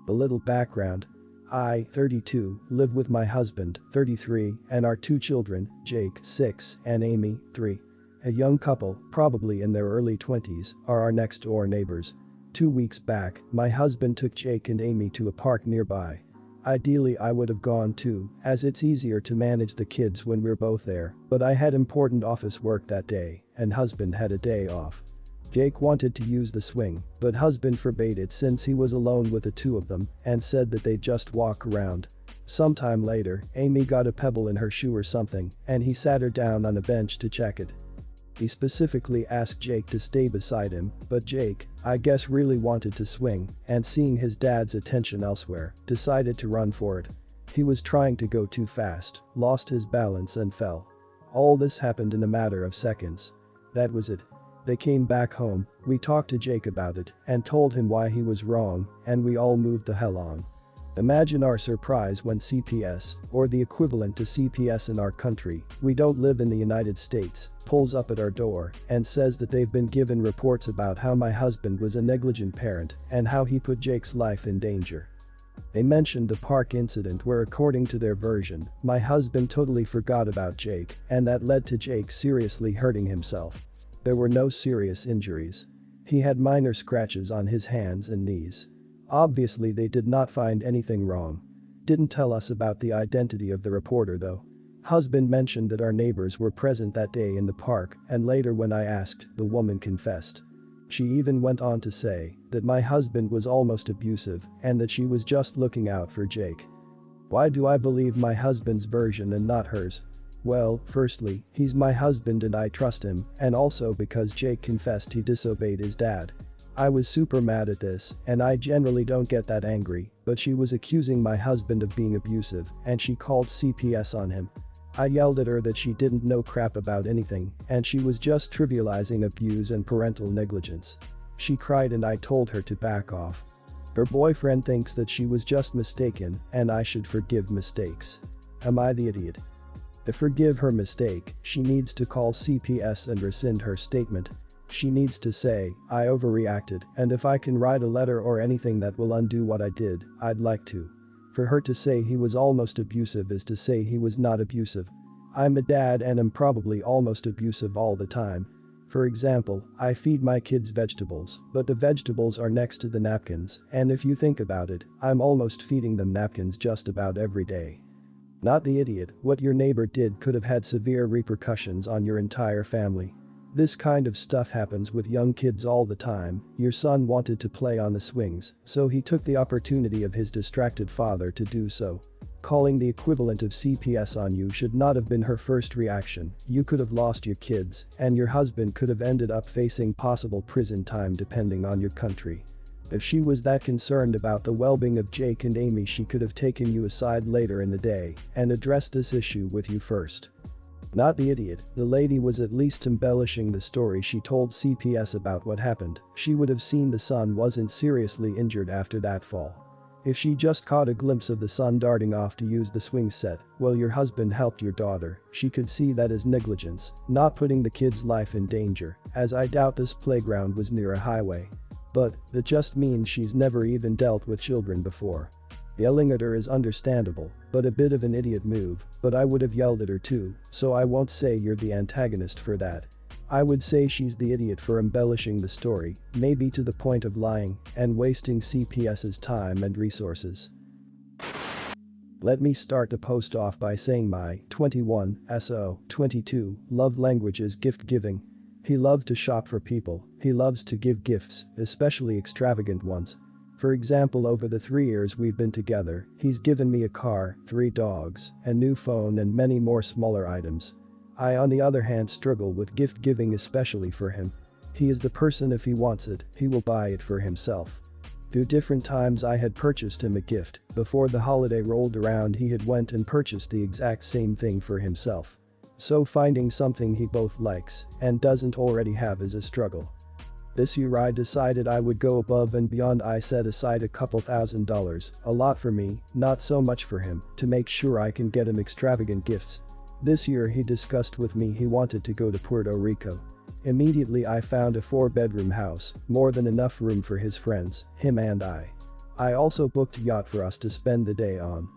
A little background. I, 32, live with my husband, 33, and our two children, Jake, 6, and Amy, 3. A young couple, probably in their early 20s, are our next-door neighbors. 2 weeks back, my husband took Jake and Amy to a park nearby. Ideally I would have gone too, as it's easier to manage the kids when we're both there, but I had important office work that day, and husband had a day off. Jake wanted to use the swing, but husband forbade it since he was alone with the two of them and said that they'd just walk around. Sometime later, Amy got a pebble in her shoe or something, and he sat her down on a bench to check it. He specifically asked Jake to stay beside him, but Jake, I guess, really wanted to swing, and seeing his dad's attention elsewhere, decided to run for it. He was trying to go too fast, lost his balance and fell. All this happened in a matter of seconds. That was it. They came back home, we talked to Jake about it and told him why he was wrong, and we all moved the hell on. Imagine our surprise when CPS, or the equivalent to CPS in our country, we don't live in the United States, pulls up at our door and says that they've been given reports about how my husband was a negligent parent and how he put Jake's life in danger. They mentioned the park incident where, according to their version, my husband totally forgot about Jake and that led to Jake seriously hurting himself. There were no serious injuries. He had minor scratches on his hands and knees. Obviously they did not find anything wrong. Didn't tell us about the identity of the reporter though. Husband mentioned that our neighbors were present that day in the park, and later when I asked, the woman confessed. She even went on to say that my husband was almost abusive and that she was just looking out for Jake. Why do I believe my husband's version and not hers? Well, firstly, he's my husband and I trust him, and also because Jake confessed he disobeyed his dad. I was super mad at this, and I generally don't get that angry, but she was accusing my husband of being abusive and she called CPS on him. I yelled at her that she didn't know crap about anything and she was just trivializing abuse and parental negligence. She cried and I told her to back off. Her boyfriend thinks that she was just mistaken and I should forgive mistakes. Am I the idiot? To forgive her mistake, she needs to call CPS and rescind her statement. She needs to say, I overreacted, and if I can write a letter or anything that will undo what I did, I'd like to. For her to say he was almost abusive is to say he was not abusive. I'm a dad and am probably almost abusive all the time. For example, I feed my kids vegetables, but the vegetables are next to the napkins, and if you think about it, I'm almost feeding them napkins just about every day. Not the idiot, what your neighbor did could have had severe repercussions on your entire family. This kind of stuff happens with young kids all the time. Your son wanted to play on the swings, so he took the opportunity of his distracted father to do so. Calling the equivalent of CPS on you should not have been her first reaction. You could have lost your kids, and your husband could have ended up facing possible prison time depending on your country. If she was that concerned about the well-being of Jake and Amy, she could have taken you aside later in the day and addressed this issue with you first. Not the idiot, the lady was at least embellishing the story she told CPS about what happened. She would have seen the son wasn't seriously injured after that fall. If she just caught a glimpse of the son darting off to use the swing set while your husband helped your daughter, she could see that as negligence, not putting the kid's life in danger, as I doubt this playground was near a highway. But that just means she's never even dealt with children before. Yelling at her is understandable, but a bit of an idiot move, but I would have yelled at her too, so I won't say you're the antagonist for that. I would say she's the idiot for embellishing the story, maybe to the point of lying and wasting CPS's time and resources. Let me start the post off by saying my 22 love language is gift giving. He loved to shop for people, he loves to give gifts, especially extravagant ones. For example, over the 3 years we've been together, he's given me a car, 3 dogs, a new phone and many more smaller items. I on the other hand struggle with gift giving, especially for him. He is the person, if he wants it, he will buy it for himself. 2 different times I had purchased him a gift, before the holiday rolled around he had went and purchased the exact same thing for himself. So finding something he both likes and doesn't already have is a struggle. This year I decided I would go above and beyond. I set aside a couple $1,000s, a lot for me, not so much for him, to make sure I can get him extravagant gifts. This year he discussed with me he wanted to go to Puerto Rico. Immediately I found a 4-bedroom house, more than enough room for his friends, him and I. I also booked a yacht for us to spend the day on.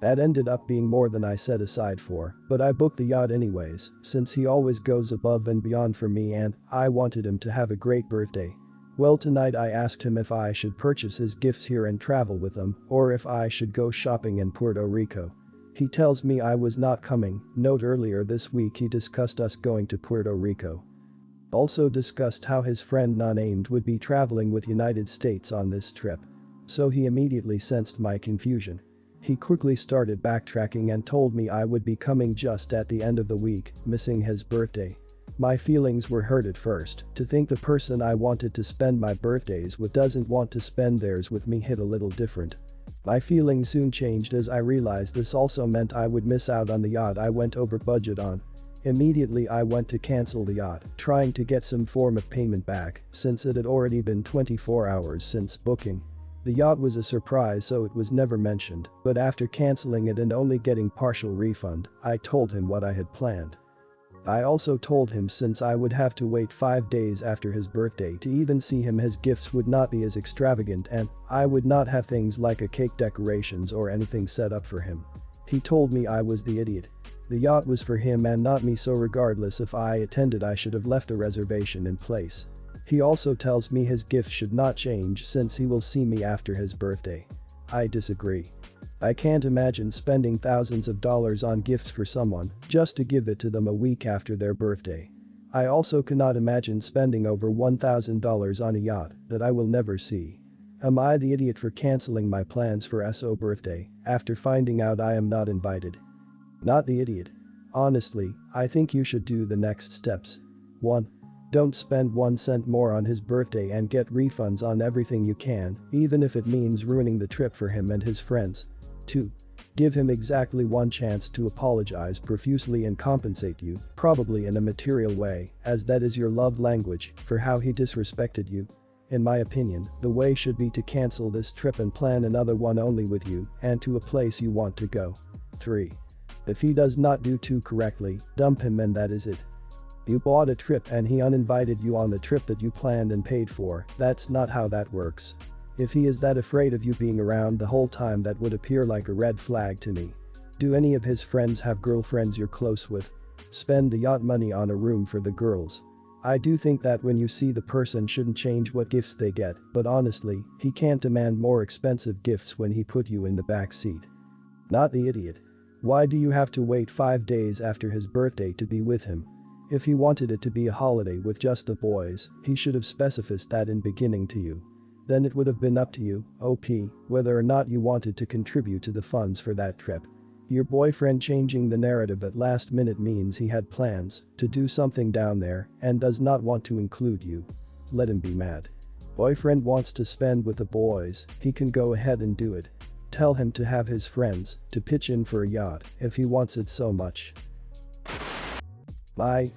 That ended up being more than I set aside for, but I booked the yacht anyways, since he always goes above and beyond for me and I wanted him to have a great birthday. Well, tonight I asked him if I should purchase his gifts here and travel with him, or if I should go shopping in Puerto Rico. He tells me I was not coming. Note earlier this week he discussed us going to Puerto Rico. Also discussed how his friend non-named would be traveling with United States on this trip. So he immediately sensed my confusion. He quickly started backtracking and told me I would be coming just at the end of the week, missing his birthday. My feelings were hurt at first. To think the person I wanted to spend my birthdays with doesn't want to spend theirs with me hit a little different. My feelings soon changed as I realized this also meant I would miss out on the yacht I went over budget on. Immediately I went to cancel the yacht, trying to get some form of payment back since it had already been 24 hours since booking. The yacht was a surprise, so it was never mentioned, but after cancelling it and only getting partial refund, I told him what I had planned. I also told him since I would have to wait 5 days after his birthday to even see him, his gifts would not be as extravagant and I would not have things like a cake decorations or anything set up for him. He told me I was the idiot. The yacht was for him and not me, so regardless if I attended I should have left a reservation in place. He also tells me his gifts should not change since he will see me after his birthday. I disagree. I can't imagine spending thousands of dollars on gifts for someone just to give it to them a week after their birthday. I also cannot imagine spending over $1,000 on a yacht that I will never see. Am I the idiot for cancelling my plans for SO birthday after finding out I am not invited? Not the idiot. Honestly, I think you should do the next steps. 1. Don't spend 1 cent more on his birthday and get refunds on everything you can, even if it means ruining the trip for him and his friends. 2. Give him exactly 1 chance to apologize profusely and compensate you, probably in a material way, as that is your love language, for how he disrespected you. In my opinion, the way should be to cancel this trip and plan another one only with you and to a place you want to go. 3. If he does not do 2 correctly, dump him and that is it. You bought a trip and he uninvited you on the trip that you planned and paid for. That's not how that works. If he is that afraid of you being around the whole time, that would appear like a red flag to me. Do any of his friends have girlfriends you're close with? Spend the yacht money on a room for the girls. I do think that when you see the person shouldn't change what gifts they get, but honestly, he can't demand more expensive gifts when he put you in the back seat. Not the idiot. Why do you have to wait 5 days after his birthday to be with him? If he wanted it to be a holiday with just the boys, he should have specified that in beginning to you. Then it would have been up to you, OP, whether or not you wanted to contribute to the funds for that trip. Your boyfriend changing the narrative at last minute means he had plans to do something down there and does not want to include you. Let him be mad. Boyfriend wants to spend with the boys, he can go ahead and do it. Tell him to have his friends to pitch in for a yacht if he wants it so much. My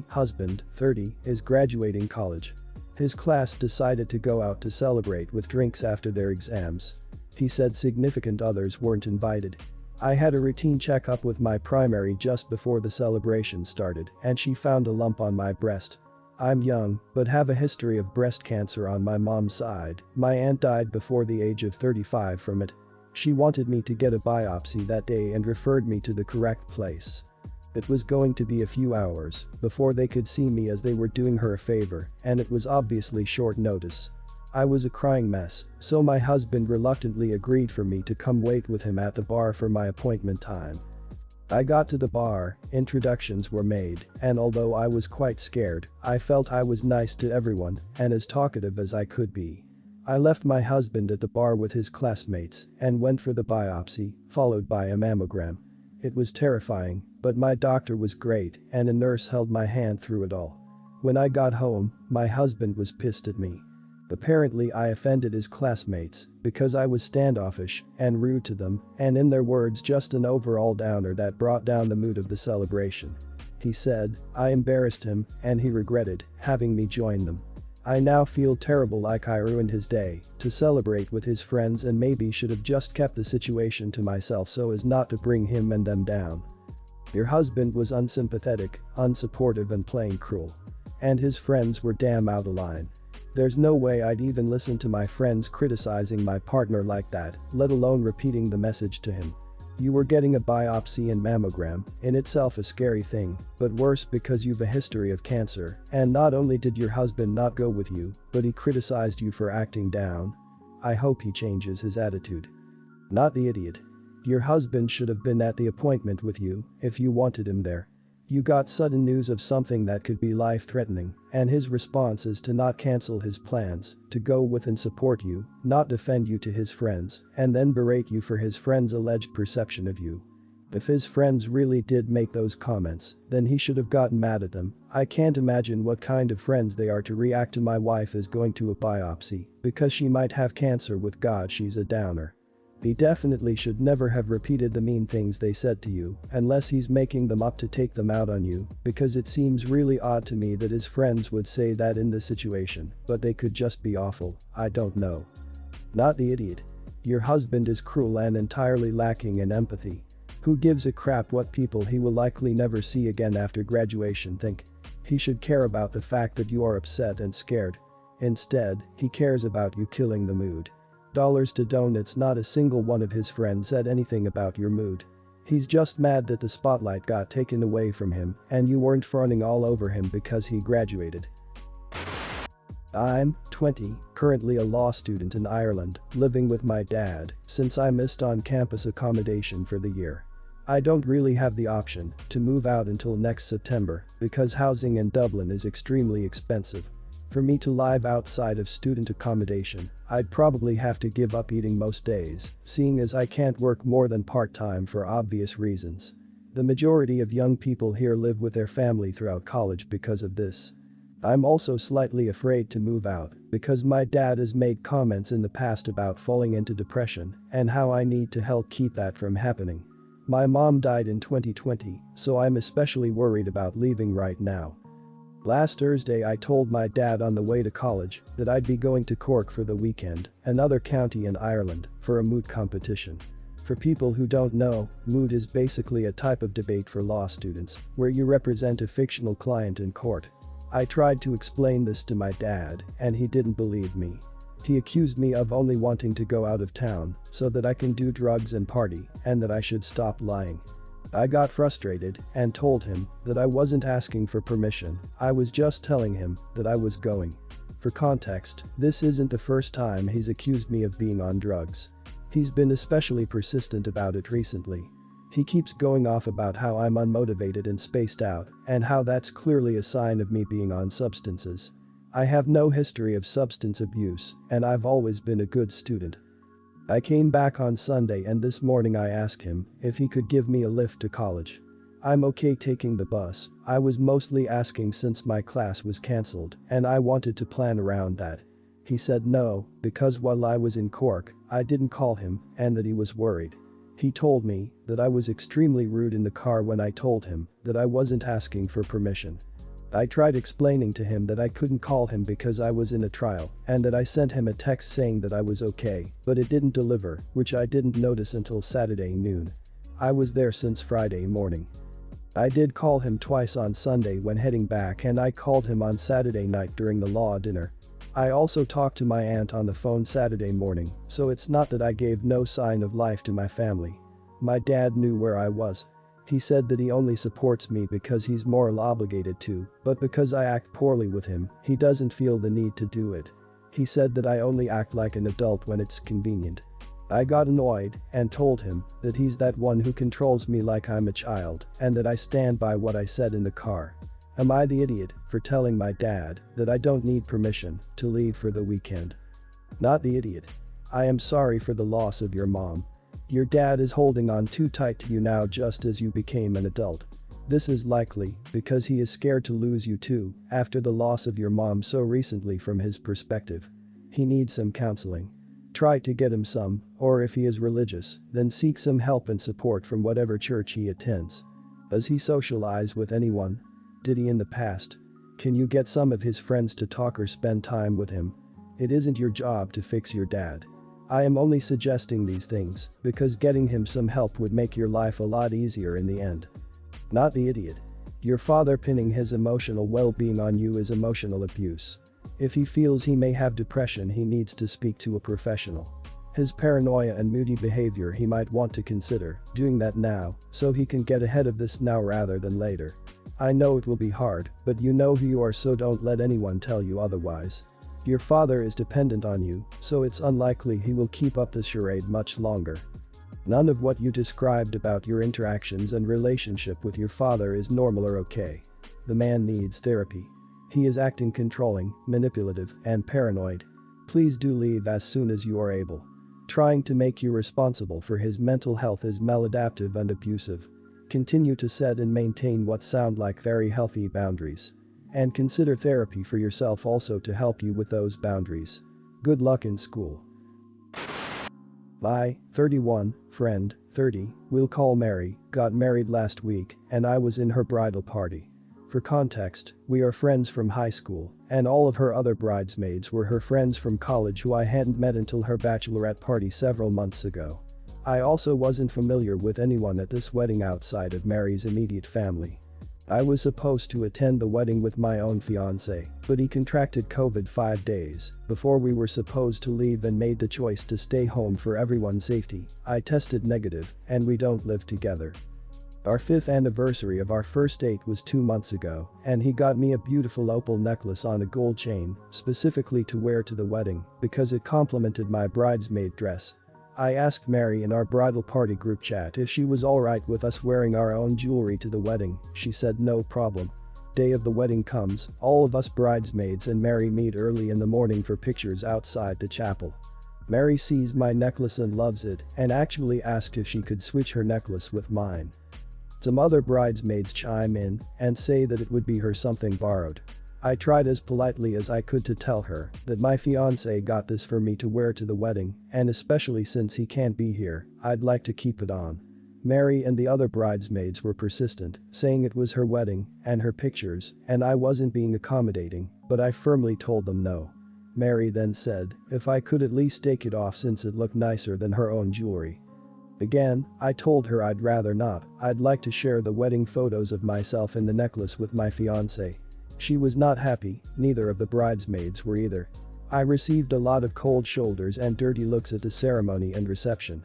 husband, 30, is graduating college. His class decided to go out to celebrate with drinks after their exams. He said significant others weren't invited. I had a routine checkup with my primary just before the celebration started and she found a lump on my breast. I'm young, but have a history of breast cancer on my mom's side. My aunt died before the age of 35 from it. She wanted me to get a biopsy that day and referred me to the correct place. It was going to be a few hours before they could see me as they were doing her a favor, and it was obviously short notice. I was a crying mess, so my husband reluctantly agreed for me to come wait with him at the bar for my appointment time. I got to the bar, introductions were made, and although I was quite scared, I felt I was nice to everyone and as talkative as I could be. I left my husband at the bar with his classmates and went for the biopsy, followed by a mammogram. It was terrifying, but my doctor was great and a nurse held my hand through it all. When I got home, my husband was pissed at me. Apparently I offended his classmates because I was standoffish and rude to them and, in their words, just an overall downer that brought down the mood of the celebration. He said I embarrassed him and he regretted having me join them. I now feel terrible, like I ruined his day to celebrate with his friends and maybe should have just kept the situation to myself so as not to bring him and them down. Your husband was unsympathetic, unsupportive and playing cruel. And his friends were damn out of line. There's no way I'd even listen to my friends criticizing my partner like that, let alone repeating the message to him. You were getting a biopsy and mammogram, in itself a scary thing, but worse because you've a history of cancer, and not only did your husband not go with you, but he criticized you for acting down. I hope he changes his attitude. Not the idiot. Your husband should have been at the appointment with you if you wanted him there. You got sudden news of something that could be life-threatening, and his response is to not cancel his plans, to go with and support you, not defend you to his friends, and then berate you for his friends' alleged perception of you. If his friends really did make those comments, then he should have gotten mad at them. I can't imagine what kind of friends they are to react to my wife is going to a biopsy, because she might have cancer. With God, she's a downer. He definitely should never have repeated the mean things they said to you, unless he's making them up to take them out on you, because it seems really odd to me that his friends would say that in this situation, but they could just be awful. I don't know. Not the idiot. Your husband is cruel and entirely lacking in empathy. Who gives a crap what people he will likely never see again after graduation think? He should care about the fact that you are upset and scared. Instead, he cares about you killing the mood. Dollars to donuts. Not a single one of his friends said anything about your mood. He's just mad that the spotlight got taken away from him and you weren't fawning all over him because he graduated. I'm 20, currently a law student in Ireland, living with my dad since I missed on-campus accommodation for the year. I don't really have the option to move out until next September because housing in Dublin is extremely expensive. For me to live outside of student accommodation, I'd probably have to give up eating most days, seeing as I can't work more than part-time for obvious reasons. The majority of young people here live with their family throughout college because of this. I'm also slightly afraid to move out because my dad has made comments in the past about falling into depression and how I need to help keep that from happening. My mom died in 2020, so I'm especially worried about leaving right now. Last Thursday I told my dad on the way to college that I'd be going to Cork for the weekend, another county in Ireland, for a moot competition. For people who don't know, moot is basically a type of debate for law students, where you represent a fictional client in court. I tried to explain this to my dad, and he didn't believe me. He accused me of only wanting to go out of town so that I can do drugs and party, and that I should stop lying. I got frustrated and told him that I wasn't asking for permission, I was just telling him that I was going. For context, this isn't the first time he's accused me of being on drugs. He's been especially persistent about it recently. He keeps going off about how I'm unmotivated and spaced out, and how that's clearly a sign of me being on substances. I have no history of substance abuse, and I've always been a good student. I came back on Sunday and this morning I asked him if he could give me a lift to college. I'm okay taking the bus, I was mostly asking since my class was cancelled and I wanted to plan around that. He said no, because while I was in Cork, I didn't call him and that he was worried. He told me that I was extremely rude in the car when I told him that I wasn't asking for permission. I tried explaining to him that I couldn't call him because I was in a trial and that I sent him a text saying that I was okay, but it didn't deliver, which I didn't notice until Saturday noon. I was there since Friday morning. I did call him twice on Sunday when heading back and I called him on Saturday night during the law dinner. I also talked to my aunt on the phone Saturday morning, so it's not that I gave no sign of life to my family. My dad knew where I was. He said that he only supports me because he's moral obligated to, but because I act poorly with him, he doesn't feel the need to do it. He said that I only act like an adult when it's convenient. I got annoyed and told him that he's that one who controls me like I'm a child and that I stand by what I said in the car. Am I the idiot for telling my dad that I don't need permission to leave for the weekend? Not the idiot. I am sorry for the loss of your mom. Your dad is holding on too tight to you now just as you became an adult. This is likely because he is scared to lose you too after the loss of your mom so recently. From his perspective, he needs some counseling. Try to get him some, or if he is religious, then seek some help and support from whatever church he attends. Does he socialize with anyone? Did he in the past? Can you get some of his friends to talk or spend time with him? It isn't your job to fix your dad. I am only suggesting these things because getting him some help would make your life a lot easier in the end. Not the idiot. Your father pinning his emotional well-being on you is emotional abuse. If he feels he may have depression, he needs to speak to a professional. His paranoia and moody behavior, he might want to consider doing that now so he can get ahead of this now rather than later. I know it will be hard, but you know who you are, so don't let anyone tell you otherwise. Your father is dependent on you, so it's unlikely he will keep up this charade much longer. None of what you described about your interactions and relationship with your father is normal or okay. The man needs therapy. He is acting controlling, manipulative, and paranoid. Please do leave as soon as you are able. Trying to make you responsible for his mental health is maladaptive and abusive. Continue to set and maintain what sound like very healthy boundaries. And consider therapy for yourself also to help you with those boundaries. Good luck in school. I, 31, friend, 30, we'll call Mary, got married last week and I was in her bridal party. For context, we are friends from high school, and all of her other bridesmaids were her friends from college who I hadn't met until her bachelorette party several months ago. I also wasn't familiar with anyone at this wedding outside of Mary's immediate family. I was supposed to attend the wedding with my own fiancé, but he contracted COVID 5 days before we were supposed to leave and made the choice to stay home for everyone's safety. I tested negative, and we don't live together. Our 5th anniversary of our first date was 2 months ago, and he got me a beautiful opal necklace on a gold chain, specifically to wear to the wedding, because it complemented my bridesmaid dress. I asked Mary in our bridal party group chat if she was alright with us wearing our own jewelry to the wedding. She said no problem. Day of the wedding comes, all of us bridesmaids and Mary meet early in the morning for pictures outside the chapel. Mary sees my necklace and loves it, and actually asked if she could switch her necklace with mine. Some other bridesmaids chime in and say that it would be her something borrowed. I tried as politely as I could to tell her that my fiancé got this for me to wear to the wedding, and especially since he can't be here, I'd like to keep it on. Mary and the other bridesmaids were persistent, saying it was her wedding and her pictures, and I wasn't being accommodating, but I firmly told them no. Mary then said if I could at least take it off since it looked nicer than her own jewelry. Again, I told her I'd rather not. I'd like to share the wedding photos of myself in the necklace with my fiancé. She was not happy, neither of the bridesmaids were either. I received a lot of cold shoulders and dirty looks at the ceremony and reception.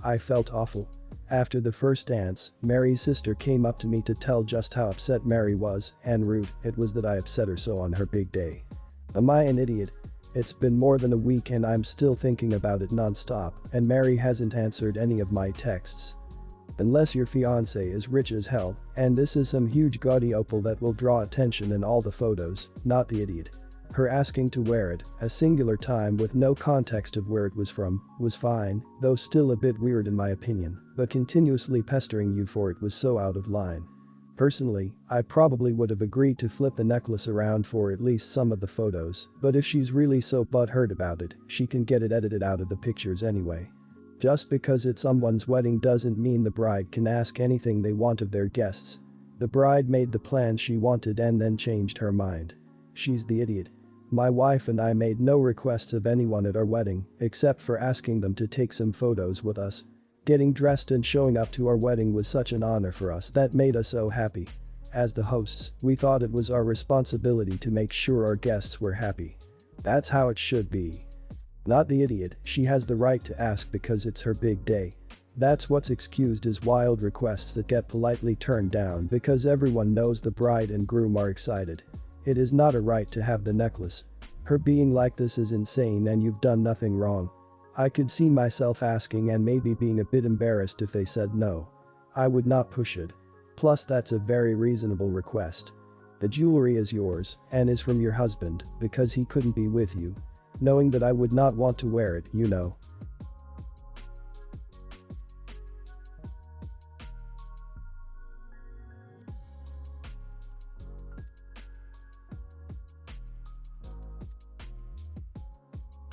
I felt awful. After the first dance, Mary's sister came up to me to tell just how upset Mary was and rude it was that I upset her so on her big day. Am I an idiot? It's been more than a week and I'm still thinking about it non-stop, and Mary hasn't answered any of my texts. Unless your fiancé is rich as hell, and this is some huge gaudy opal that will draw attention in all the photos, not the idiot. Her asking to wear it, a singular time with no context of where it was from, was fine, though still a bit weird in my opinion, but continuously pestering you for it was so out of line. Personally, I probably would have agreed to flip the necklace around for at least some of the photos, but if she's really so butthurt about it, she can get it edited out of the pictures anyway. Just because it's someone's wedding doesn't mean the bride can ask anything they want of their guests. The bride made the plans she wanted and then changed her mind. She's the idiot. My wife and I made no requests of anyone at our wedding, except for asking them to take some photos with us. Getting dressed and showing up to our wedding was such an honor for us that made us so happy. As the hosts, we thought it was our responsibility to make sure our guests were happy. That's how it should be. Not the idiot, she has the right to ask because it's her big day. That's what's excused as wild requests that get politely turned down because everyone knows the bride and groom are excited. It is not a right to have the necklace. Her being like this is insane and you've done nothing wrong. I could see myself asking and maybe being a bit embarrassed if they said no. I would not push it. Plus that's a very reasonable request. The jewelry is yours and is from your husband because he couldn't be with you. Knowing that I would not want to wear it, you know.